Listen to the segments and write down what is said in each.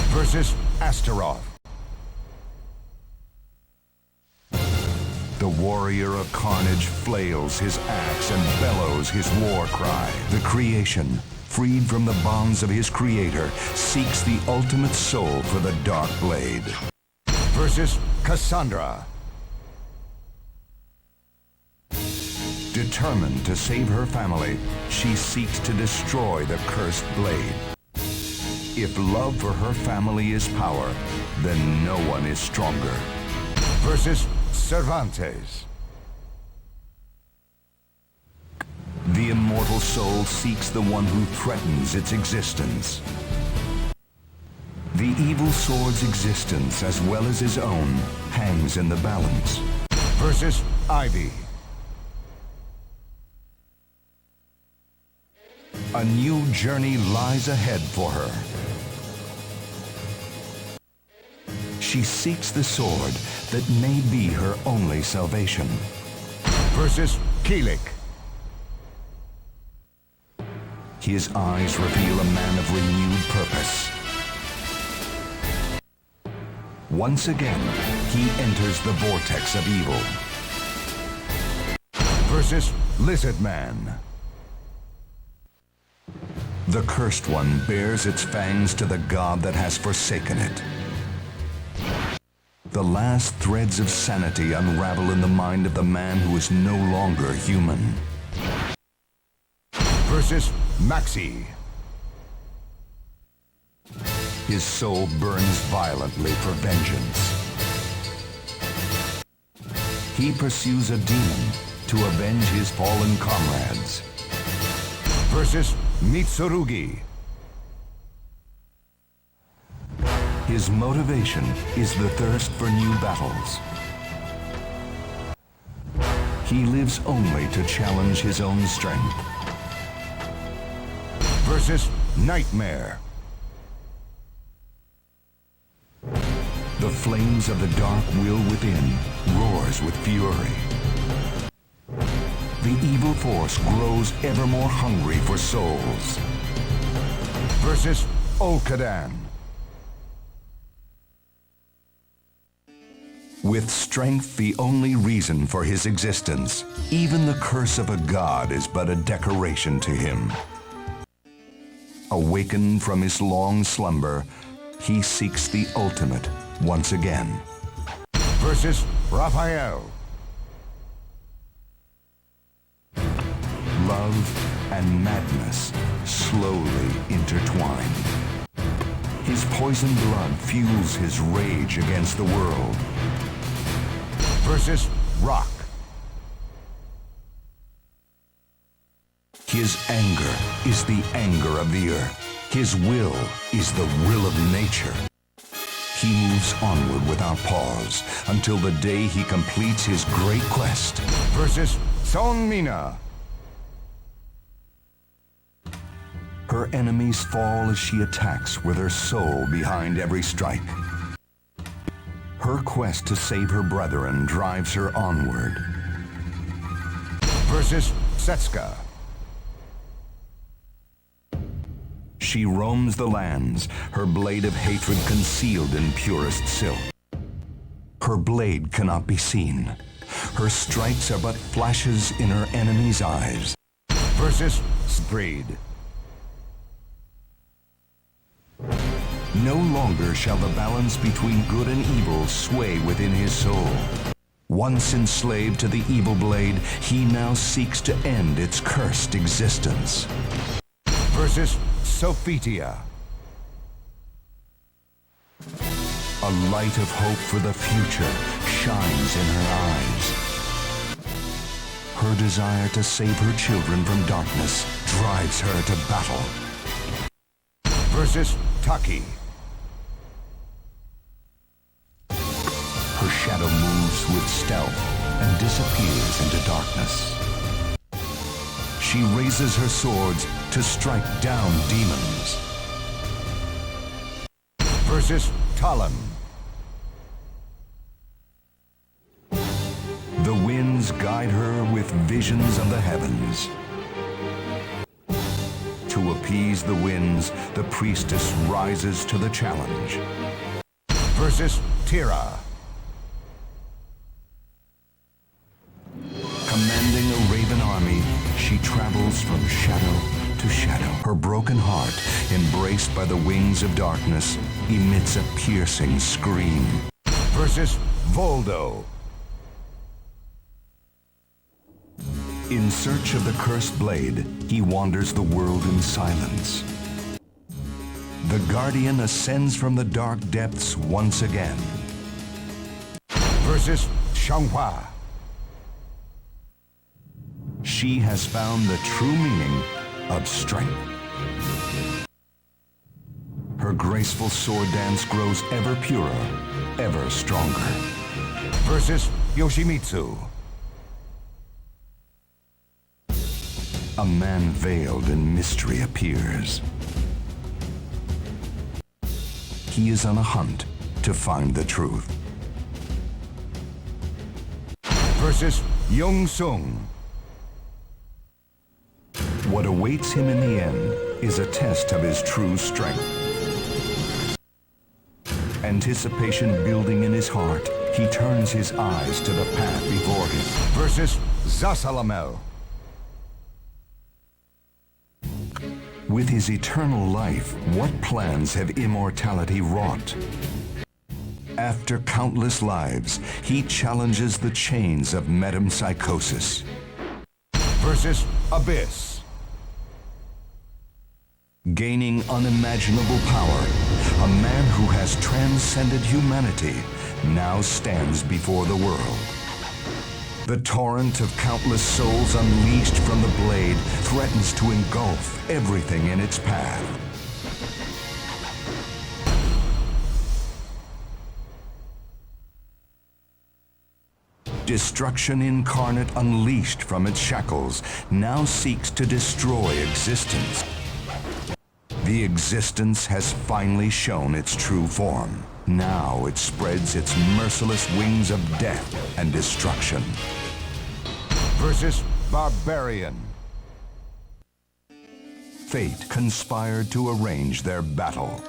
versus Astaroth. The warrior of carnage flails his axe and bellows his war cry. The creation, freed from the bonds of his creator, seeks the ultimate soul for the dark blade. Versus Cassandra. Determined to save her family, she seeks to destroy the cursed blade. If love for her family is power, then no one is stronger. Versus Cervantes. The immortal soul seeks the one who threatens its existence. The evil sword's existence, as well as his own, hangs in the balance. Versus Ivy. A new journey lies ahead for her. She seeks the sword that may be her only salvation. Versus Keelik. His eyes reveal a man of renewed purpose. Once again, he enters the vortex of evil. Versus Lizard Man. The cursed one bears its fangs to the god that has forsaken it. The last threads of sanity unravel in the mind of the man who is no longer human. Versus Maxi. His soul burns violently for vengeance. He pursues a demon to avenge his fallen comrades. Versus Mitsurugi. His motivation is the thirst for new battles. He lives only to challenge his own strength. Versus Nightmare. The flames of the dark will within roars with fury. The evil force grows ever more hungry for souls. Versus Olkadan. With strength the only reason for his existence, even the curse of a god is but a decoration to him. Awakened from his long slumber, he seeks the ultimate once again. Versus Raphael. Love and madness slowly intertwine. His poisoned blood fuels his rage against the world. Versus Rock. His anger is the anger of the earth. His will is the will of nature. He moves onward without pause until the day he completes his great quest. Versus Sonmina. Her enemies fall as she attacks with her soul behind every strike. Her quest to save her brethren drives her onward. Versus Setsuka. She roams the lands, her blade of hatred concealed in purest silk. Her blade cannot be seen. Her strikes are but flashes in her enemy's eyes. Versus Breed. No longer shall the balance between good and evil sway within his soul. Once enslaved to the evil blade, he now seeks to end its cursed existence. Versus Sophitia. A light of hope for the future shines in her eyes. Her desire to save her children from darkness drives her to battle. Versus Taki. Her shadow moves with stealth and disappears into darkness. She raises her swords to strike down demons. Versus Talon. The winds guide her with visions of the heavens. To To appease the winds, the priestess rises to the challenge. Versus Tira. Commanding a raven army, she travels from shadow to shadow. Her broken heart, embraced by the wings of darkness, emits a piercing scream. Versus Voldo. In search of the cursed blade, he wanders the world in silence. The Guardian ascends from the dark depths once again. Versus Xianghua. She has found the true meaning of strength. Her graceful sword dance grows ever purer, ever stronger. Versus Yoshimitsu. A man veiled in mystery appears. He is on a hunt to find the truth. Versus Young Sung. What awaits him in the end is a test of his true strength. Anticipation building in his heart, he turns his eyes to the path before him. Versus Zasalamel. With his eternal life, what plans have immortality wrought? After countless lives, he challenges the chains of metempsychosis. Versus Abyss. Gaining unimaginable power, a man who has transcended humanity now stands before the world. The torrent of countless souls unleashed from the blade threatens to engulf everything in its path. Destruction incarnate unleashed from its shackles now seeks to destroy existence. The existence has finally shown its true form. Now it spreads its merciless wings of death and destruction. Versus Barbarian. Fate conspired to arrange their battle.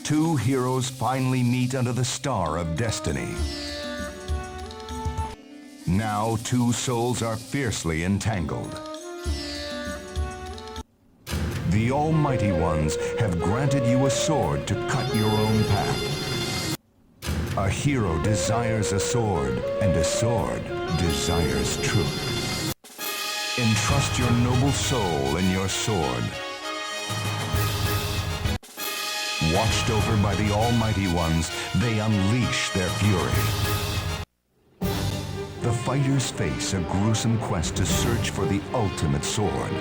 Two heroes finally meet under the star of destiny. Now two souls are fiercely entangled. The Almighty Ones have granted you a sword to cut your own path. A hero desires a sword, and a sword desires truth. Entrust your noble soul in your sword. Watched over by the Almighty Ones, they unleash their fury. The fighters face a gruesome quest to search for the ultimate sword.